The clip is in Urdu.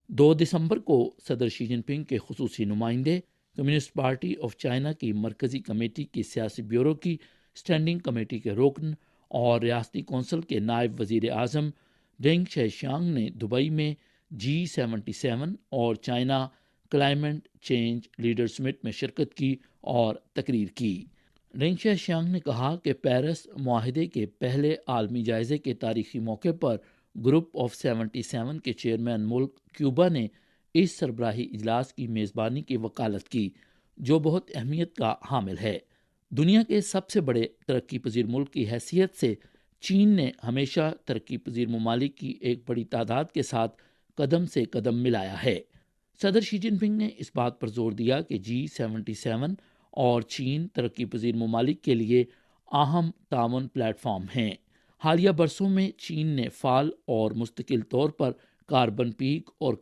2 دسمبر کو صدر شی جن پنگ کے خصوصی نمائندے، کمیونسٹ پارٹی آف چائنا کی مرکزی کمیٹی کے سیاسی بیورو کی اسٹینڈنگ کمیٹی کے رکن اور ریاستی کونسل کے نائب وزیر اعظم ڈینگ شیشیانگ نے دبئی میں G77 اور چائنا کلائمیٹ چینج لیڈر سمٹ میں شرکت کی اور تقریر کی۔ ڈینگ شیشیانگ نے کہا کہ پیرس معاہدے کے پہلے عالمی جائزے کے تاریخی موقع پر گروپ آف 77 کے چیئرمین ملک کیوبا نے اس سربراہی اجلاس کی میزبانی کی وکالت کی، جو بہت اہمیت کا حامل ہے۔ دنیا کے سب سے بڑے ترقی پذیر ملک کی حیثیت سے چین نے ہمیشہ ترقی پذیر ممالک کی ایک بڑی تعداد کے ساتھ قدم سے قدم ملایا ہے۔ صدر شی جن پنگ نے اس بات پر زور دیا کہ G77 اور چین ترقی پذیر ممالک کے لیے اہم تعاون پلیٹ فارم ہیں۔ حالیہ برسوں میں چین نے فعال اور مستقل طور پر کاربن پیک اور